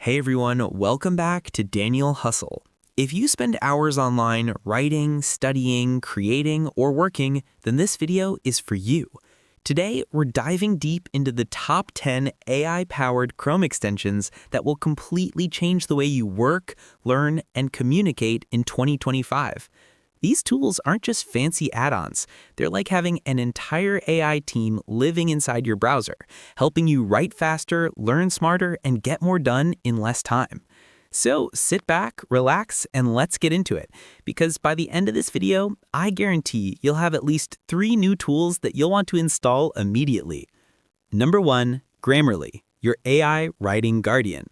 Hey everyone, welcome back to Daniel Hustle. If you spend hours online writing, studying, creating, or working, then this video is for you. Today, we're diving deep into the top 10 AI-powered Chrome extensions that will completely change the way you work, learn, and communicate in 2025. These tools aren't just fancy add-ons. They're like having an entire AI team living inside your browser, helping you write faster, learn smarter, and get more done in less time. So sit back, relax, and let's get into it. Because by the end of this video, I guarantee you'll have at least 3 new tools that you'll want to install immediately. Number 1, Grammarly, your AI writing guardian.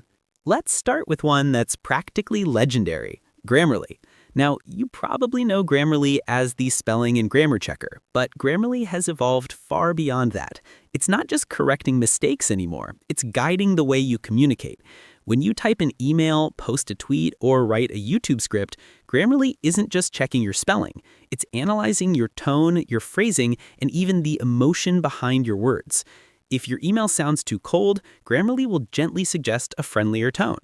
Let's start with one that's practically legendary, Grammarly. Now, you probably know Grammarly as the spelling and grammar checker, but Grammarly has evolved far beyond that. It's not just correcting mistakes anymore, it's guiding the way you communicate. When you type an email, post a tweet, or write a YouTube script, Grammarly isn't just checking your spelling. It's analyzing your tone, your phrasing, and even the emotion behind your words. If your email sounds too cold, Grammarly will gently suggest a friendlier tone.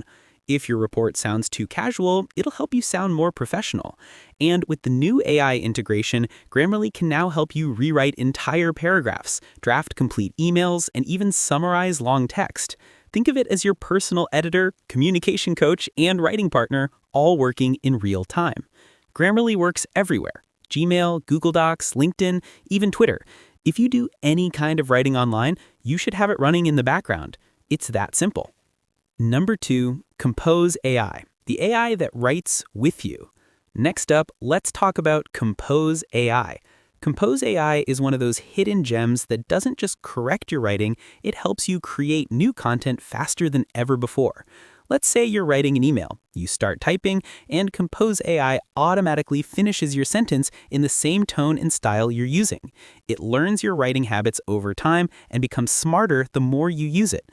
If your report sounds too casual, it'll help you sound more professional. And with the new AI integration, Grammarly can now help you rewrite entire paragraphs, draft complete emails, and even summarize long text. Think of it as your personal editor, communication coach, and writing partner, all working in real time. Grammarly works everywhere: Gmail, Google Docs, LinkedIn, even Twitter. If you do any kind of writing online, you should have it running in the background. It's that simple. Number 2, Compose AI, the AI that writes with you. Next up, let's talk about Compose AI. Compose AI is one of those hidden gems that doesn't just correct your writing, it helps you create new content faster than ever before. Let's say you're writing an email. You start typing, and Compose AI automatically finishes your sentence in the same tone and style you're using. It learns your writing habits over time and becomes smarter the more you use it.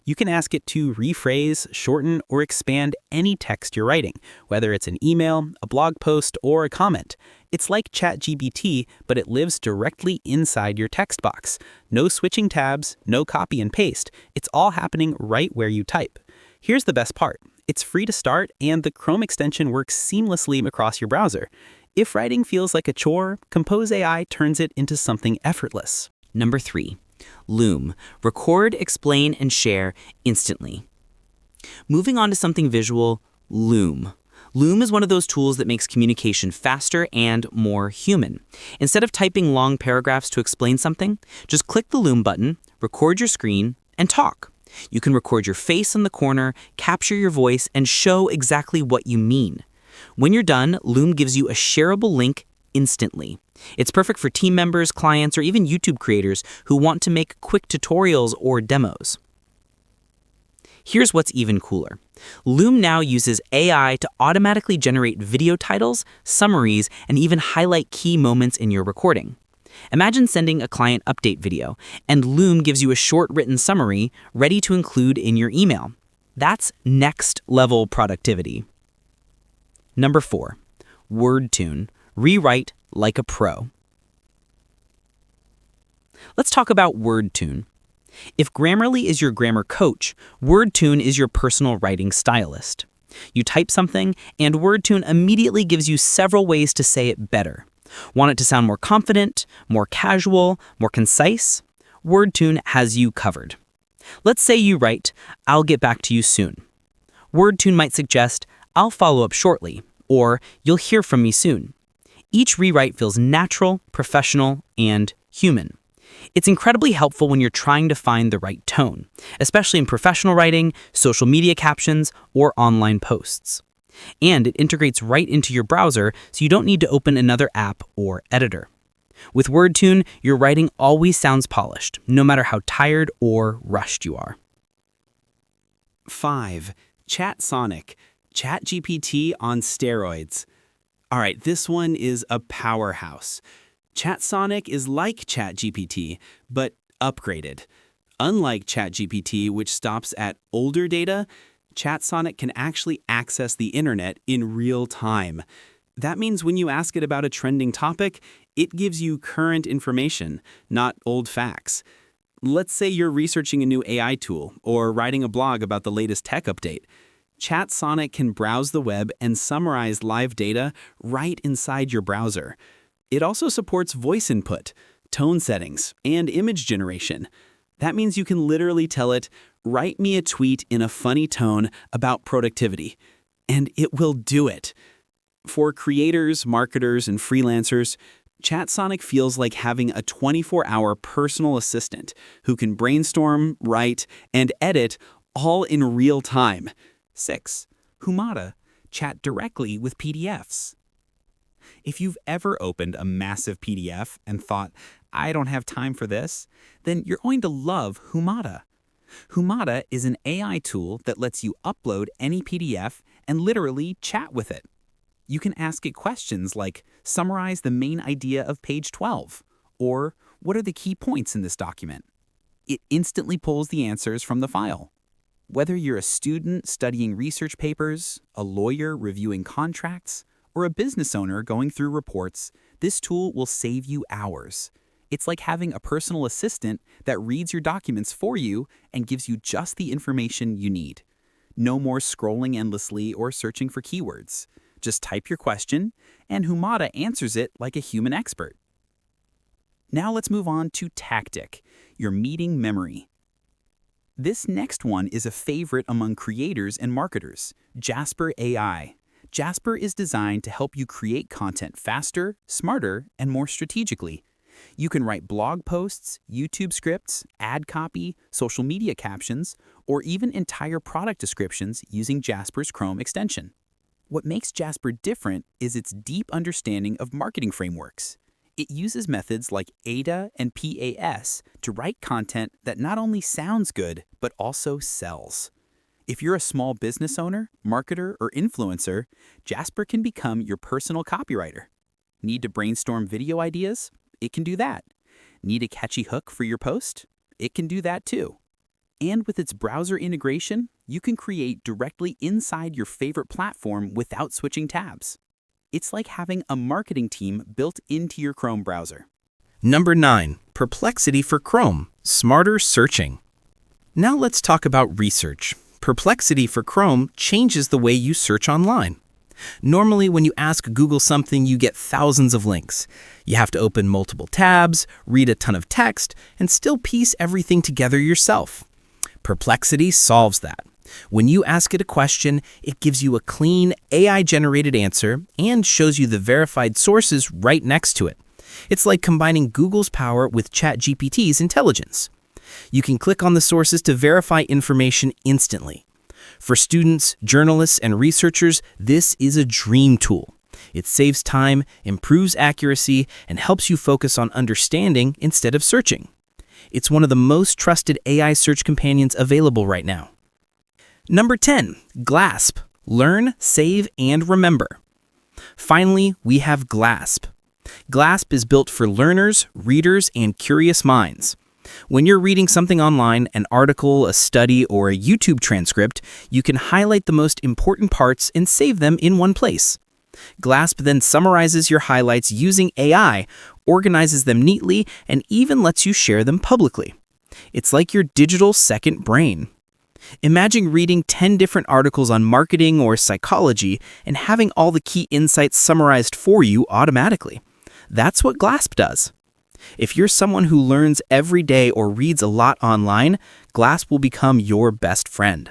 You can ask it to rephrase, shorten, or expand any text you're writing, whether it's an email, a blog post, or a comment. It's like ChatGPT, but it lives directly inside your text box. No switching tabs, no copy and paste. It's all happening right where you type. Here's the best part. It's free to start, and the Chrome extension works seamlessly across your browser. If writing feels like a chore, Compose AI turns it into something effortless. Number 3. Loom. Record, explain, and share instantly. Moving on to something visual, Loom. Loom is one of those tools that makes communication faster and more human. Instead of typing long paragraphs to explain something, just click the Loom button, record your screen, and talk. You can record your face in the corner, capture your voice, and show exactly what you mean. When you're done, Loom gives you a shareable link instantly. It's perfect for team members, clients, or even YouTube creators who want to make quick tutorials or demos. Here's what's even cooler. Loom now uses AI to automatically generate video titles, summaries, and even highlight key moments in your recording. Imagine sending a client update video, and Loom gives you a short written summary ready to include in your email. That's next level productivity. Number 4, WordTune. Rewrite like a pro. Let's talk about WordTune. If Grammarly is your grammar coach, WordTune is your personal writing stylist. You type something, and WordTune immediately gives you several ways to say it better. Want it to sound more confident, more casual, more concise? WordTune has you covered. Let's say you write, "I'll get back to you soon." WordTune might suggest, "I'll follow up shortly," or "You'll hear from me soon." Each rewrite feels natural, professional, and human. It's incredibly helpful when you're trying to find the right tone, especially in professional writing, social media captions, or online posts. And it integrates right into your browser, so you don't need to open another app or editor. With WordTune, your writing always sounds polished, no matter how tired or rushed you are. 5. ChatSonic, ChatGPT on steroids. All right, this one is a powerhouse. ChatSonic is like ChatGPT, but upgraded. Unlike ChatGPT, which stops at older data, ChatSonic can actually access the internet in real time. That means when you ask it about a trending topic, it gives you current information, not old facts. Let's say you're researching a new AI tool or writing a blog about the latest tech update. ChatSonic can browse the web and summarize live data right inside your browser. It also supports voice input, tone settings, and image generation. That means you can literally tell it, write me a tweet in a funny tone about productivity, and it will do it. For creators, marketers, and freelancers, ChatSonic feels like having a 24-hour personal assistant who can brainstorm, write, and edit all in real time. 6. Humata. Chat directly with PDFs. If you've ever opened a massive PDF and thought, I don't have time for this, then you're going to love Humata. Humata is an AI tool that lets you upload any PDF and literally chat with it. You can ask it questions like, summarize the main idea of page 12, or what are the key points in this document? It instantly pulls the answers from the file. Whether you're a student studying research papers, a lawyer reviewing contracts, or a business owner going through reports, this tool will save you hours. It's like having a personal assistant that reads your documents for you and gives you just the information you need. No more scrolling endlessly or searching for keywords. Just type your question, and Humata answers it like a human expert. Now let's move on to Tactic, your meeting memory. This next one is a favorite among creators and marketers, Jasper AI. Jasper is designed to help you create content faster, smarter, and more strategically. You can write blog posts, YouTube scripts, ad copy, social media captions, or even entire product descriptions using Jasper's Chrome extension. What makes Jasper different is its deep understanding of marketing frameworks. It uses methods like ADA and PAS to write content that not only sounds good, but also sells. If you're a small business owner, marketer, or influencer, Jasper can become your personal copywriter. Need to brainstorm video ideas? It can do that. Need a catchy hook for your post? It can do that too. And with its browser integration, you can create directly inside your favorite platform without switching tabs. It's like having a marketing team built into your Chrome browser. Number 9. Perplexity for Chrome. Smarter searching. Now let's talk about research. Perplexity for Chrome changes the way you search online. Normally, when you ask Google something, you get thousands of links. You have to open multiple tabs, read a ton of text, and still piece everything together yourself. Perplexity solves that. When you ask it a question, it gives you a clean, AI-generated answer and shows you the verified sources right next to it. It's like combining Google's power with ChatGPT's intelligence. You can click on the sources to verify information instantly. For students, journalists, and researchers, this is a dream tool. It saves time, improves accuracy, and helps you focus on understanding instead of searching. It's one of the most trusted AI search companions available right now. Number 10. GLASP. Learn, save, and remember. Finally, we have GLASP. GLASP is built for learners, readers, and curious minds. When you're reading something online, an article, a study, or a YouTube transcript, you can highlight the most important parts and save them in one place. GLASP then summarizes your highlights using AI, organizes them neatly, and even lets you share them publicly. It's like your digital second brain. Imagine reading 10 different articles on marketing or psychology and having all the key insights summarized for you automatically. That's what GLASP does. If you're someone who learns every day or reads a lot online, GLASP will become your best friend.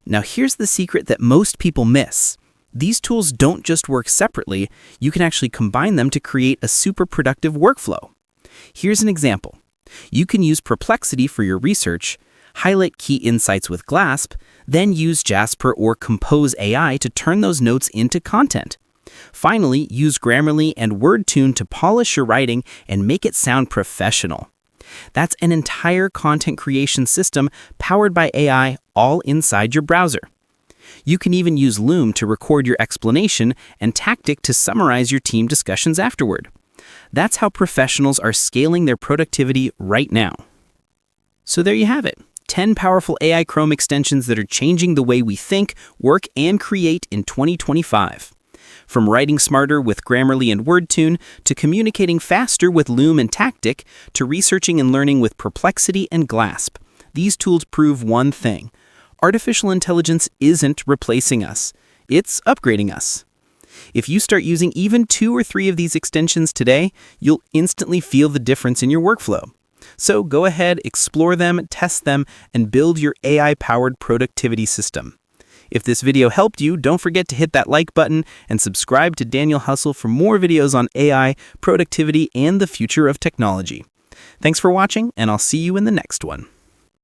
Now here's the secret that most people miss. These tools don't just work separately, you can actually combine them to create a super productive workflow. Here's an example. You can use Perplexity for your research, highlight key insights with GLASP, then use Jasper or Compose AI to turn those notes into content. Finally, use Grammarly and WordTune to polish your writing and make it sound professional. That's an entire content creation system powered by AI all inside your browser. You can even use Loom to record your explanation and Tactic to summarize your team discussions afterward. That's how professionals are scaling their productivity right now. So there you have it. 10 powerful AI Chrome extensions that are changing the way we think, work, and create in 2025. From writing smarter with Grammarly and WordTune, to communicating faster with Loom and Tactic, to researching and learning with Perplexity and Glasp, these tools prove one thing: artificial intelligence isn't replacing us, it's upgrading us. If you start using even 2 or 3 of these extensions today, you'll instantly feel the difference in your workflow. So go ahead, explore them, test them, and build your AI-powered productivity system. If this video helped you, don't forget to hit that like button and subscribe to Daniel Hustle for more videos on AI, productivity, and the future of technology. Thanks for watching, and I'll see you in the next one.